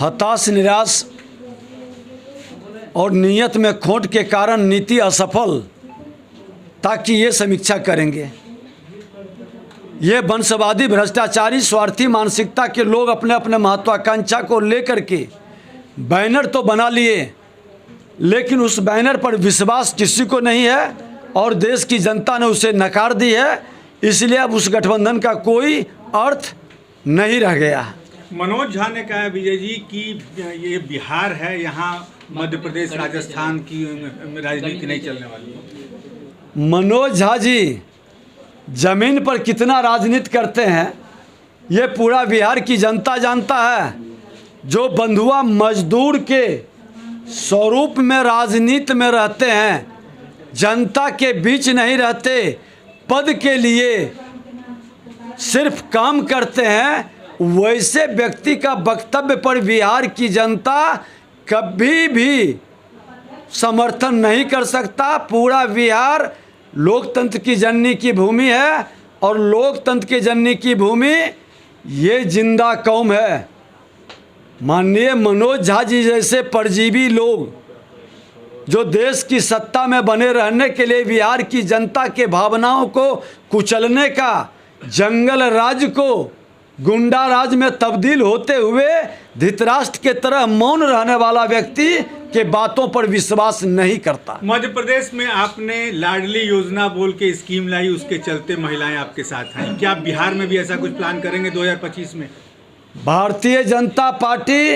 हताश निराश और नीयत में खोट के कारण नीति असफल ताकि ये समीक्षा करेंगे। ये वंशवादी भ्रष्टाचारी स्वार्थी मानसिकता के लोग अपने अपने महत्वाकांक्षा को लेकर के बैनर तो बना लिए, लेकिन उस बैनर पर विश्वास किसी को नहीं है और देश की जनता ने उसे नकार दी है। इसलिए अब उस गठबंधन का कोई अर्थ नहीं रह गया। मनोज झा ने कहा है विजय जी कि ये बिहार है, यहाँ मध्य प्रदेश राजस्थान की राजनीति नहीं चलने वाली। मनोज झा जी जमीन पर कितना राजनीति करते हैं ये पूरा बिहार की जनता जानता है। जो बंधुआ मजदूर के स्वरूप में राजनीति में रहते हैं, जनता के बीच नहीं रहते, पद के लिए सिर्फ काम करते हैं, वैसे व्यक्ति का वक्तव्य पर बिहार की जनता कभी भी समर्थन नहीं कर सकता। पूरा बिहार लोकतंत्र की जननी की भूमि है और लोकतंत्र की जननी की भूमि ये जिंदा कौम है। माननीय मनोज झा जी जैसे परजीवी लोग जो देश की सत्ता में बने रहने के लिए बिहार की जनता के भावनाओं को कुचलने का, जंगल राज को गुंडा राज में तब्दील होते हुए धृतराष्ट्र के तरह मौन रहने वाला व्यक्ति के बातों पर विश्वास नहीं करता। मध्य प्रदेश में आपने लाडली योजना बोल के स्कीम लाई, उसके चलते महिलाएं आपके साथ हैं। क्या बिहार में भी ऐसा कुछ प्लान करेंगे 2025 में? भारतीय जनता पार्टी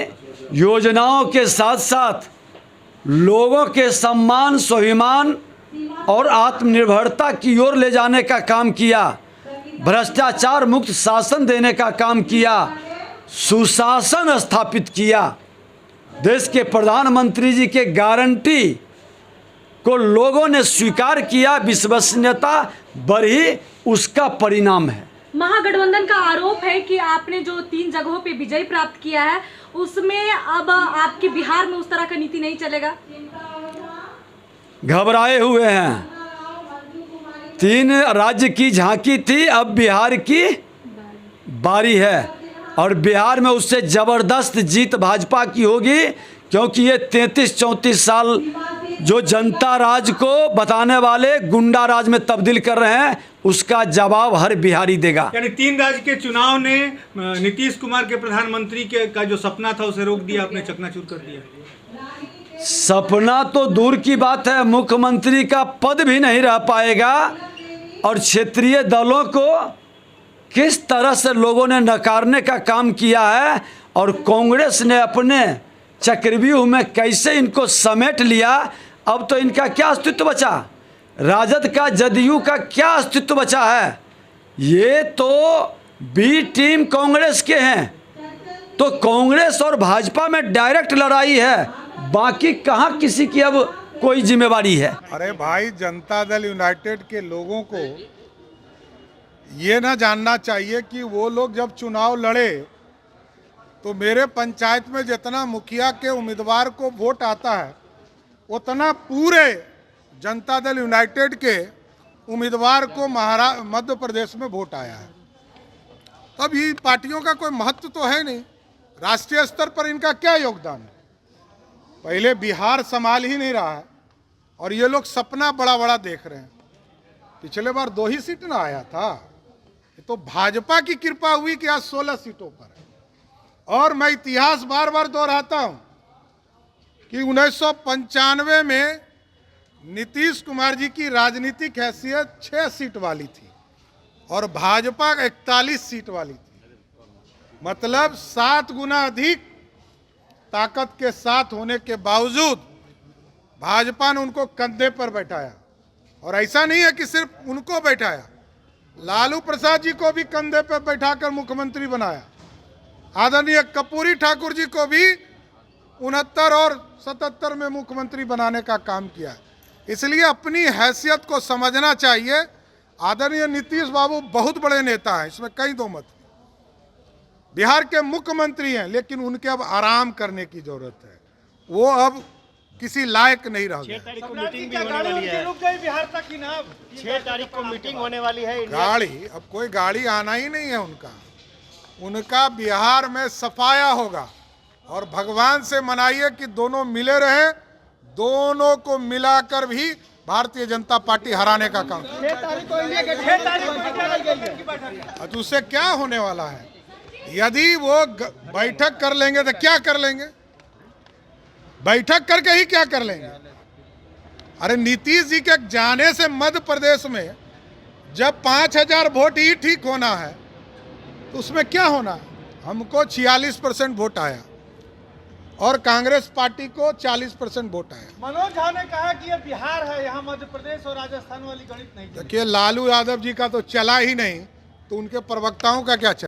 योजनाओं के साथ साथ लोगों के सम्मान, स्वाभिमान और आत्मनिर्भरता की ओर ले जाने का काम किया, भ्रष्टाचार मुक्त शासन देने का काम किया, सुशासन स्थापित किया। देश के प्रधानमंत्री जी के गारंटी को लोगों ने स्वीकार किया, विश्वसनीयता बढ़ी, उसका परिणाम है। महागठबंधन का आरोप है कि आपने जो 3 जगहों पे विजय प्राप्त किया है उसमें अब आपके बिहार में उस तरह का नीति नहीं चलेगा। घबराए हुए हैं। 3 राज्य की झांकी थी, अब बिहार की बारी है और बिहार में उससे ज़बरदस्त जीत भाजपा की होगी, क्योंकि ये 33-34 साल जो जनता राज को बताने वाले गुंडा राज में तब्दील कर रहे हैं, उसका जवाब हर बिहारी देगा। यानी 3 राज्य के चुनाव ने नीतीश कुमार के प्रधानमंत्री का जो सपना था उसे रोक दिया, आपने चकनाचूर कर दिया। सपना तो दूर की बात है, मुख्यमंत्री का पद भी नहीं रह पाएगा। और क्षेत्रीय दलों को किस तरह से लोगों ने नकारने का काम किया है और कांग्रेस ने अपने चक्रव्यूह में कैसे इनको समेट लिया, अब तो इनका क्या अस्तित्व बचा? राजद का, जदयू का क्या अस्तित्व बचा है? ये तो बी टीम कांग्रेस के हैं। तो कांग्रेस और भाजपा में डायरेक्ट लड़ाई है, बाकी कहाँ किसी की अब कोई जिम्मेवारी है? अरे भाई, जनता दल यूनाइटेड के लोगों को ये ना जानना चाहिए कि वो लोग जब चुनाव लड़े तो मेरे पंचायत में जितना मुखिया के उम्मीदवार को वोट आता है उतना पूरे जनता दल यूनाइटेड के उम्मीदवार को मध्य प्रदेश में वोट आया है। तब ये पार्टियों का कोई महत्व तो है नहीं, राष्ट्रीय स्तर पर इनका क्या योगदान है? पहले बिहार संभाल ही नहीं रहा है और ये लोग सपना बड़ा बड़ा देख रहे हैं। पिछले बार 2 ही सीट ना आया था, तो भाजपा की कृपा हुई कि आज 16 सीटों पर है। और मैं इतिहास बार बार दोहराता हूं कि 1995 में नीतीश कुमार जी की राजनीतिक हैसियत 6 सीट वाली थी और भाजपा 41 सीट वाली थी। मतलब 7 गुना अधिक ताकत के साथ होने के बावजूद भाजपा ने उनको कंधे पर बैठाया। और ऐसा नहीं है कि सिर्फ उनको बैठाया, लालू प्रसाद जी को भी कंधे पर बैठाकर मुख्यमंत्री बनाया। आदरणीय कर्पूरी ठाकुर जी को भी 69 और 77 में मुख्यमंत्री बनाने का काम किया। इसलिए अपनी हैसियत को समझना चाहिए। आदरणीय नीतीश बाबू बहुत बड़े नेता हैं, इसमें कई दो मत। बिहार के मुख्यमंत्री हैं, लेकिन उनके अब आराम करने की जरूरत है। वो अब किसी लायक नहीं रह गए। 6 तारीख को मीटिंग भी होने वाली है। रुक गई बिहार तक की ना। 6 तारीख को मीटिंग होने वाली है। गाड़ी, अब कोई गाड़ी आना ही नहीं है उनका बिहार में सफाया होगा। और भगवान से मनाइए कि दोनों मिले रहे, दोनों को मिलाकर भी भारतीय जनता पार्टी हराने का काम। 6 तारीख को इंडिया के 6 तारीख को की बैठक है। तो उससे क्या होने वाला है? यदि वो बैठक कर लेंगे तो क्या कर लेंगे? बैठक करके ही क्या कर लेंगे? अरे नीतीश जी के जाने से मध्य प्रदेश में जब 5000 वोट ही ठीक होना है तो उसमें क्या होना है? हमको 46% वोट आया और कांग्रेस पार्टी को 40% वोट आया। मनोज झा ने कहा कि ये बिहार है, यहाँ मध्य प्रदेश और राजस्थान वाली गणित नहीं। देखिए, लालू यादव जी का तो चला ही नहीं, तो उनके प्रवक्ताओं का क्या चला?